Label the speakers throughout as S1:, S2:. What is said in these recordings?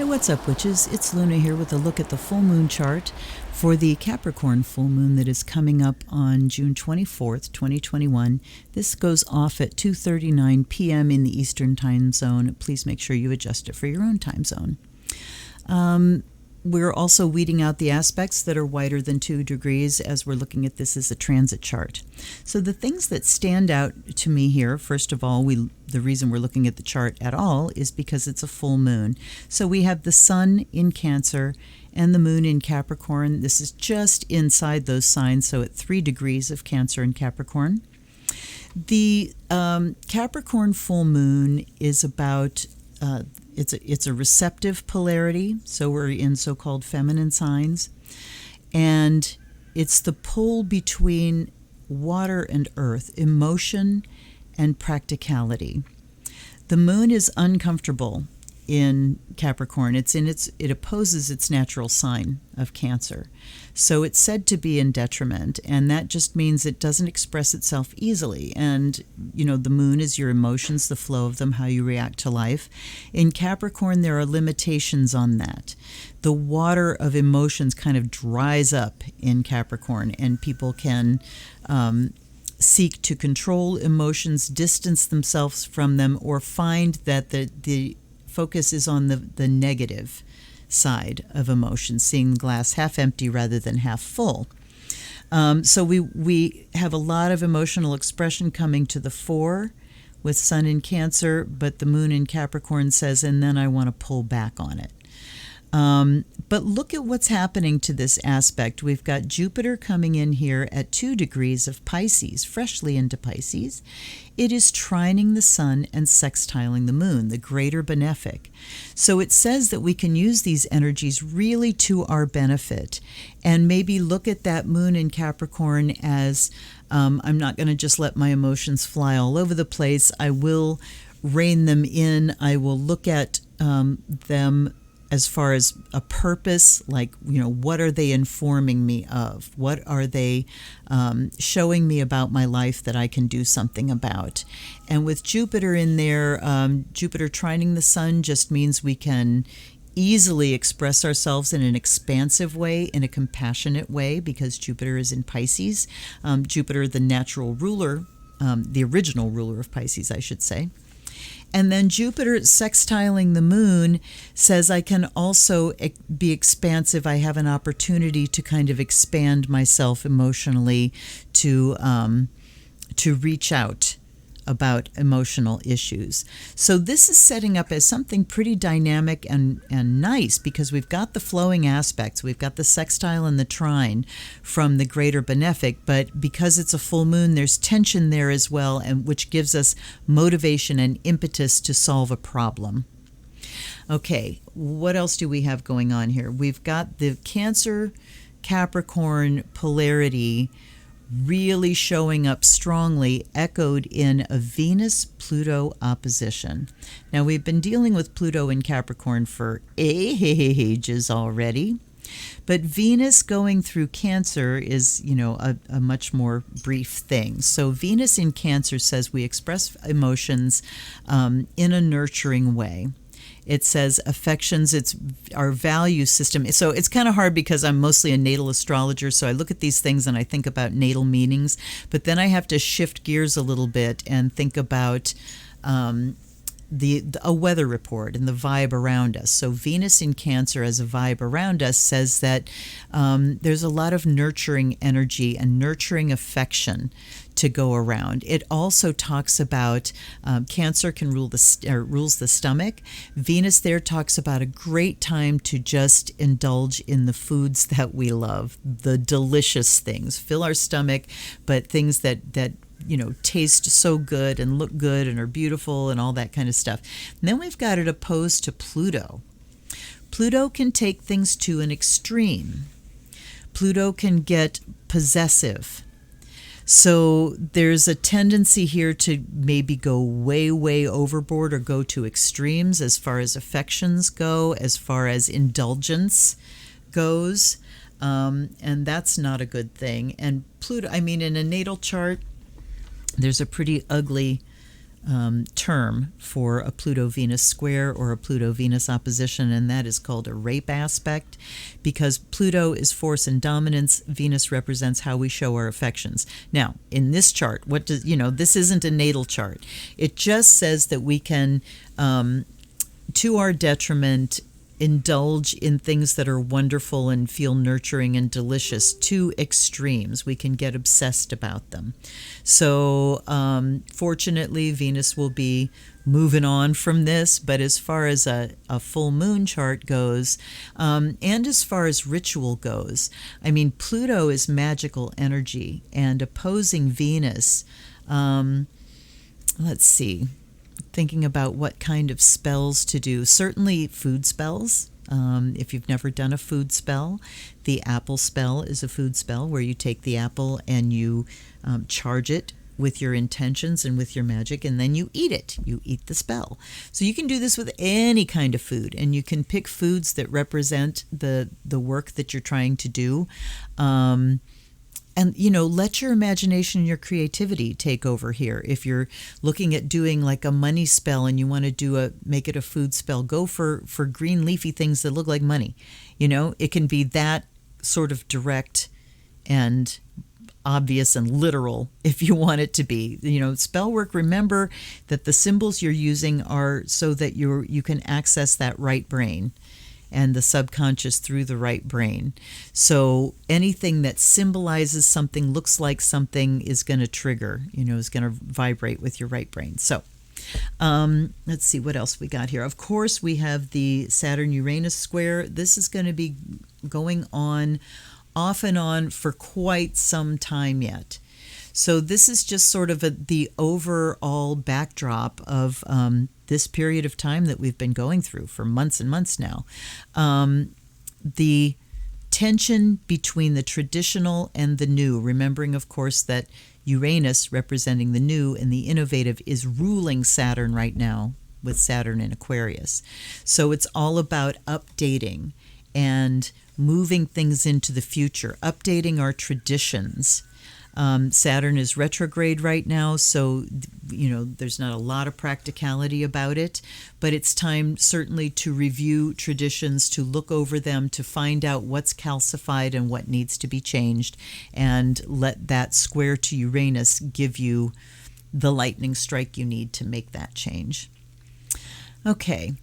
S1: What's up, witches? It's Luna here with a look at the full moon chart for the Capricorn full moon that is coming up on June 24th, 2021. This goes off at 2:39 p.m. in the Eastern time zone. Please make sure you adjust it for your own time zone. We're also weeding out the aspects that are wider than 2 degrees as we're looking at this as a transit chart. So the things that stand out to me here, first of all, the reason we're looking at the chart at all is because it's a full moon. So we have the sun in Cancer and the moon in Capricorn. This is just inside those signs, so at 3 degrees of Cancer and Capricorn. The Capricorn full moon is about it's a receptive polarity, so we're in so-called feminine signs, and it's the pull between water and earth, emotion and practicality. The moon is uncomfortable in Capricorn. It opposes its natural sign of Cancer, so it's said to be in detriment, and that just means it doesn't express itself easily. And the moon is your emotions, the flow of them, how you react to life. In Capricorn, there are limitations on that. The water of emotions kind of dries up in Capricorn, and people can seek to control emotions, distance themselves from them, or find that the focus is on the negative side of emotion, seeing the glass half empty rather than half full. So we have a lot of emotional expression coming to the fore with Sun in Cancer, but the Moon in Capricorn says, and then I want to pull back on it. But look at what's happening to this aspect. We've got Jupiter coming in here at 2 degrees of Pisces, freshly into Pisces. It is trining the sun and sextiling the moon, the greater benefic. So it says that we can use these energies really to our benefit, and maybe look at that moon in Capricorn as I'm not going to just let my emotions fly all over the place. I will rein them in. I will look at them as far as a purpose, like, what are they informing me of? What are they showing me about my life that I can do something about? And with Jupiter in there, Jupiter trining the sun just means we can easily express ourselves in an expansive way, in a compassionate way, because Jupiter is in Pisces. Jupiter, the natural ruler, the original ruler of Pisces, I should say. And then Jupiter sextiling the moon says I can also be expansive. I have an opportunity to kind of expand myself emotionally, to reach out about emotional issues. So this is setting up as something pretty dynamic and nice, because we've got the flowing aspects. We've got the sextile and the trine from the greater benefic, but because it's a full moon, there's tension there as well, and which gives us motivation and impetus to solve a problem. Okay, what else do we have going on here? We've got the Cancer Capricorn polarity really showing up strongly, echoed in a Venus-Pluto opposition. Now, we've been dealing with Pluto in Capricorn for ages already, but Venus going through Cancer is, a much more brief thing. So Venus in Cancer says we express emotions in a nurturing way. It says affections, it's our value system. So it's kind of hard because I'm mostly a natal astrologer, so I look at these things and I think about natal meanings, but then I have to shift gears a little bit and think about a weather report and the vibe around us. So Venus in Cancer as a vibe around us says that there's a lot of nurturing energy and nurturing affection to go around. It also talks about Cancer can rules the stomach. Venus there talks about a great time to just indulge in the foods that we love, the delicious things, fill our stomach, but things that taste so good and look good and are beautiful and all that kind of stuff. And then we've got it opposed to Pluto. Pluto can take things to an extreme. Pluto can get possessive. So there's a tendency here to maybe go way, way overboard or go to extremes as far as affections go, as far as indulgence goes. And that's not a good thing. And Pluto, in a natal chart, there's a pretty ugly term for a Pluto-Venus square or a Pluto-Venus opposition, and that is called a rape aspect, because Pluto is force and dominance. Venus represents how we show our affections. Now, in this chart, what does, this isn't a natal chart. It just says that we can, to our detriment, indulge in things that are wonderful and feel nurturing and delicious to extremes. We can get obsessed about them. So fortunately, Venus will be moving on from this. But as far as a full moon chart goes, and as far as ritual goes, I mean, Pluto is magical energy, and opposing Venus, let's see, thinking about what kind of spells to do. Certainly food spells. If you've never done a food spell, the apple spell is a food spell where you take the apple and you charge it with your intentions and with your magic, and then you eat it. You eat the spell. So you can do this with any kind of food, and you can pick foods that represent the work that you're trying to do. And, let your imagination and your creativity take over here. If you're looking at doing like a money spell and you want to make it a food spell, go for green leafy things that look like money. It can be that sort of direct and obvious and literal if you want it to be. Spell work, remember that the symbols you're using are so that you can access that right brain and the subconscious through the right brain. So anything that symbolizes something, looks like something, is going to trigger, is going to vibrate with your right brain. So let's see what else we got here. Of course, we have the Saturn-Uranus square. This is going to be going on off and on for quite some time yet. So this is just sort of the overall backdrop of this period of time that we've been going through for months and months now. The tension between the traditional and the new, remembering, of course, that Uranus, representing the new and the innovative, is ruling Saturn right now with Saturn in Aquarius. So it's all about updating and moving things into the future, updating our traditions. Saturn is retrograde right now, so there's not a lot of practicality about it, but it's time certainly to review traditions, to look over them, to find out what's calcified and what needs to be changed, and let that square to Uranus give you the lightning strike you need to make that change. Okay.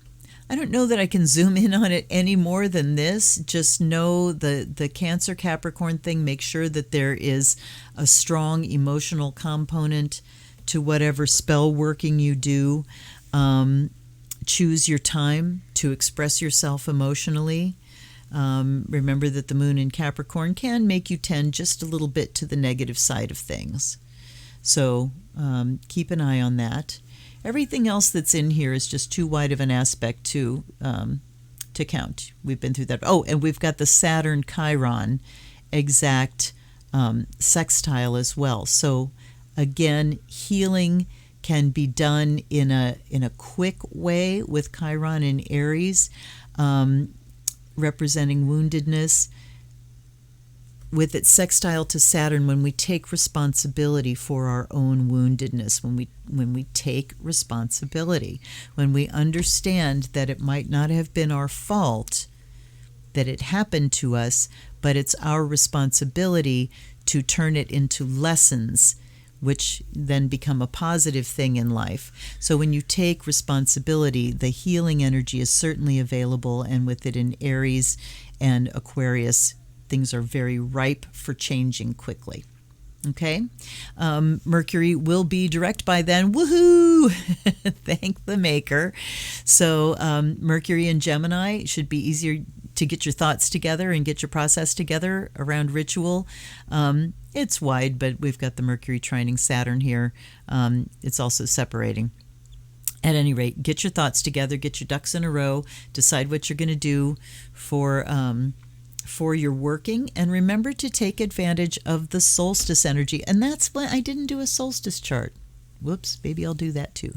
S1: I don't know that I can zoom in on it any more than this. Just know the Cancer Capricorn thing. Make sure that there is a strong emotional component to whatever spell working you do. Choose your time to express yourself emotionally. Remember that the moon in Capricorn can make you tend just a little bit to the negative side of things. So keep an eye on that. Everything else that's in here is just too wide of an aspect to count. We've been through that. Oh, and we've got the Saturn Chiron exact sextile as well. So again, healing can be done in a quick way with Chiron in Aries, representing woundedness. With its sextile to Saturn, when we take responsibility for our own woundedness, when we take responsibility, when we understand that it might not have been our fault that it happened to us, but it's our responsibility to turn it into lessons, which then become a positive thing in life. So when you take responsibility, the healing energy is certainly available, and with it in Aries and Aquarius, things are very ripe for changing quickly. Okay? Mercury will be direct by then. Woohoo! Thank the maker. So Mercury and Gemini should be easier to get your thoughts together and get your process together around ritual. It's wide, but we've got the Mercury trining Saturn here. It's also separating. At any rate, get your thoughts together, get your ducks in a row, decide what you're going to do for your working, and remember to take advantage of the solstice energy. And that's why I didn't do a solstice chart. Whoops, maybe I'll do that too.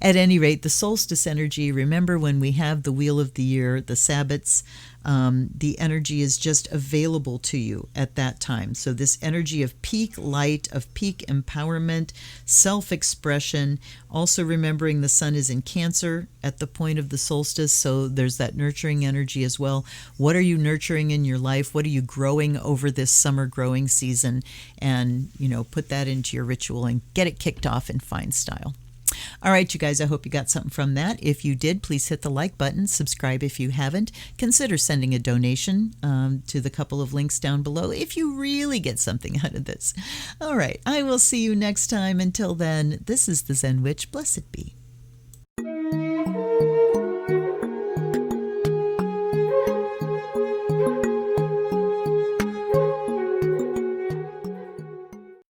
S1: At any rate, the solstice energy, remember when we have the wheel of the year, the Sabbats The energy is just available to you at that time. So this energy of peak light, of peak empowerment, self-expression, also remembering the sun is in Cancer at the point of the solstice, so there's that nurturing energy as well. What are you nurturing in your life? What are you growing over this summer growing season? And, put that into your ritual and get it kicked off in fine style. All right, you guys, I hope you got something from that. If you did, please hit the like button, subscribe if you haven't. Consider sending a donation to the couple of links down below if you really get something out of this. All right, I will see you next time. Until then, this is the Zen Witch. Blessed be.